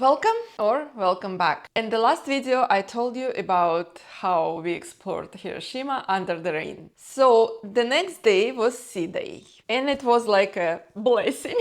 Welcome or welcome back. In the last video I told you about how we explored Hiroshima under the rain. So the next day was sea day and it was like a blessing.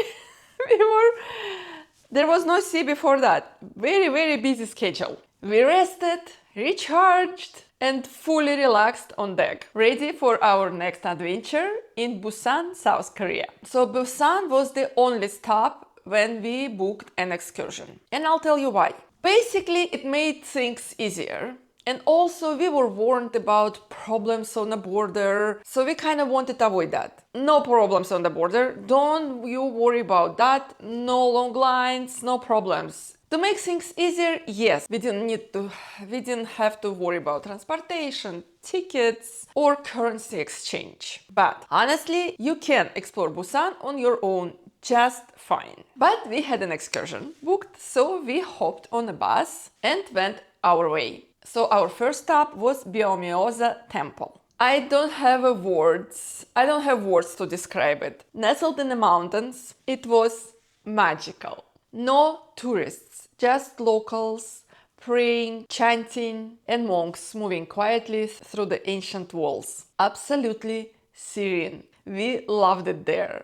There was no sea before that. Very busy schedule. We rested, recharged and fully relaxed on deck, ready for our next adventure in Busan, South Korea. So Busan was the only stop when we booked an excursion. And I'll tell you why. Basically, it made things easier. And also, we were warned about problems on the border, so we kind of wanted to avoid that. No problems on the border, don't you worry about that. No long lines, no problems. To make things easier, yes, we didn't have to worry about transportation, tickets, or currency exchange. But honestly, you can explore Busan on your own just fine. But we had an excursion booked, so we hopped on a bus and went our way. So our first stop was Beomeosa Temple. I don't have words to describe it. Nestled in the mountains, it was magical. No tourists, just locals praying, chanting, and monks moving quietly through the ancient walls. Absolutely serene. We loved it there.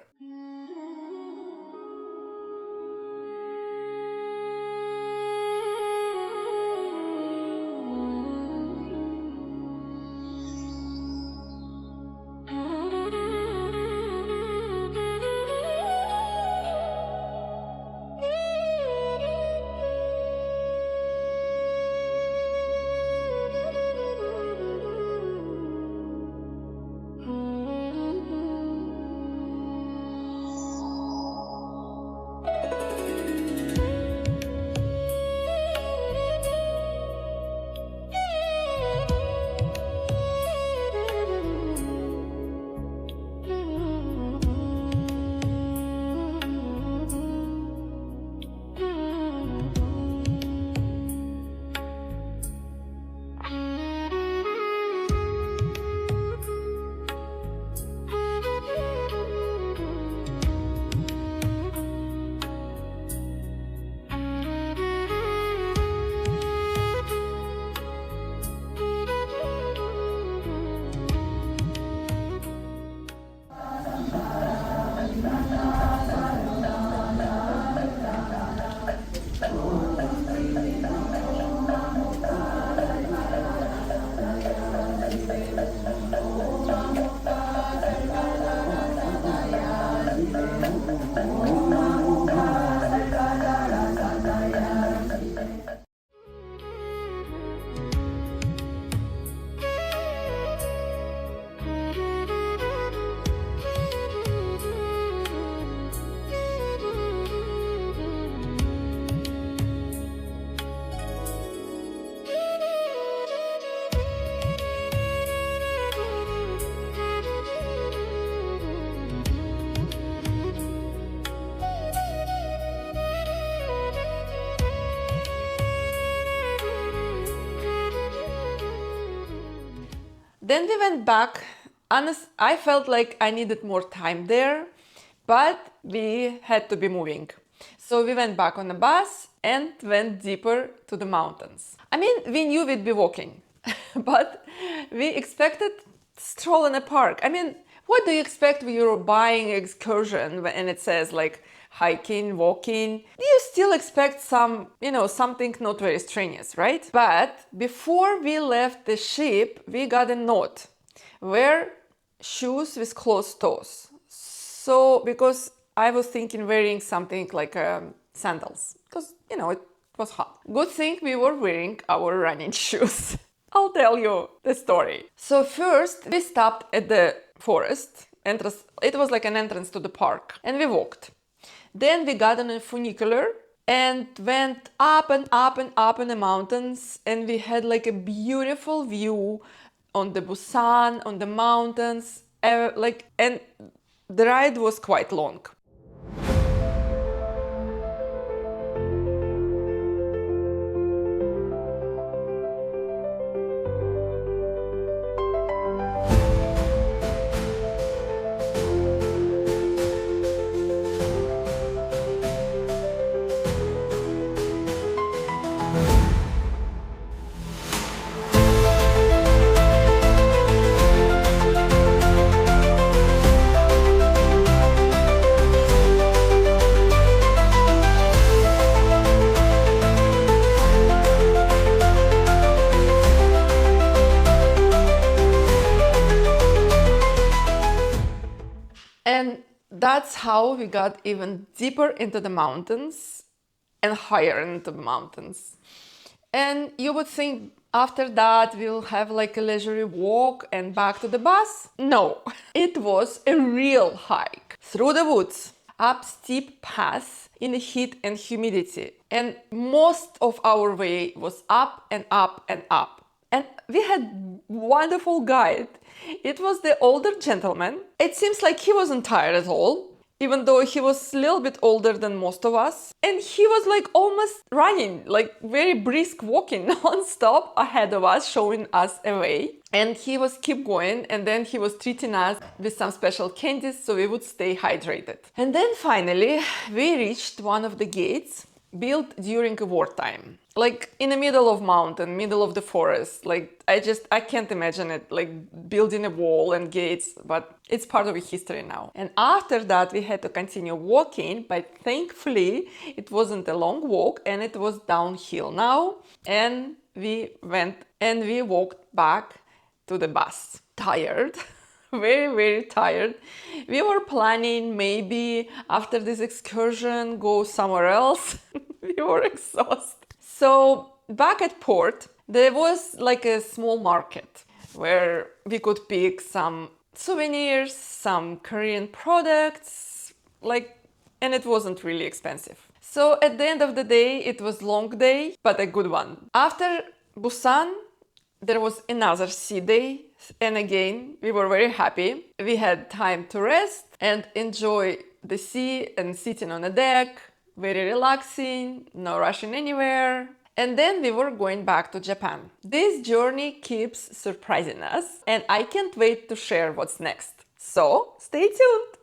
Then we went back. I felt like I needed more time there, but we had to be moving. So we went back on the bus and went deeper to the mountains. I mean, we knew we'd be walking, but we expected stroll in a park. I mean, what do you expect when you're buying an excursion and it says like hiking, walking? You still expect something not very strenuous, right? But before we left the ship, we got a note. Wear shoes with closed toes. So, because I was thinking wearing something like sandals, because, it was hot. Good thing we were wearing our running shoes. I'll tell you the story. So first, we stopped at the forest entrance. It was like an entrance to the park, and we walked. Then we got on a funicular and went up and up and up in the mountains, and we had like a beautiful view on the Busan, on the mountains, and the ride was quite long. that's how we got even deeper into the mountains and higher into the mountains. And you would think after that we'll have like a leisurely walk and back to the bus. No, it was a real hike through the woods, up steep paths in the heat and humidity. And most of our way was up and up and up. And we had wonderful guide. It was the older gentleman. It seems like he wasn't tired at all, even though he was a little bit older than most of us. And he was like almost running, like very brisk walking non-stop ahead of us, showing us a way. And he was keep going, and then he was treating us with some special candies so we would stay hydrated. And then finally, we reached one of the gates built during a wartime, like in the middle of mountain, middle of the forest. Like I can't imagine it, like building a wall and gates, but it's part of history now. And after that we had to continue walking, but thankfully it wasn't a long walk and it was downhill now. And we went and we walked back to the bus, tired. Very, very tired. We were planning maybe after this excursion go somewhere else. We were exhausted. So back at port, there was like a small market where we could pick some souvenirs, some Korean products, and it wasn't really expensive. So at the end of the day, it was long day, but a good one. After Busan, there was another sea day, and again, we were very happy. We had time to rest and enjoy the sea and sitting on the deck, very relaxing, no rushing anywhere. And then we were going back to Japan. This journey keeps surprising us, and I can't wait to share what's next. So stay tuned!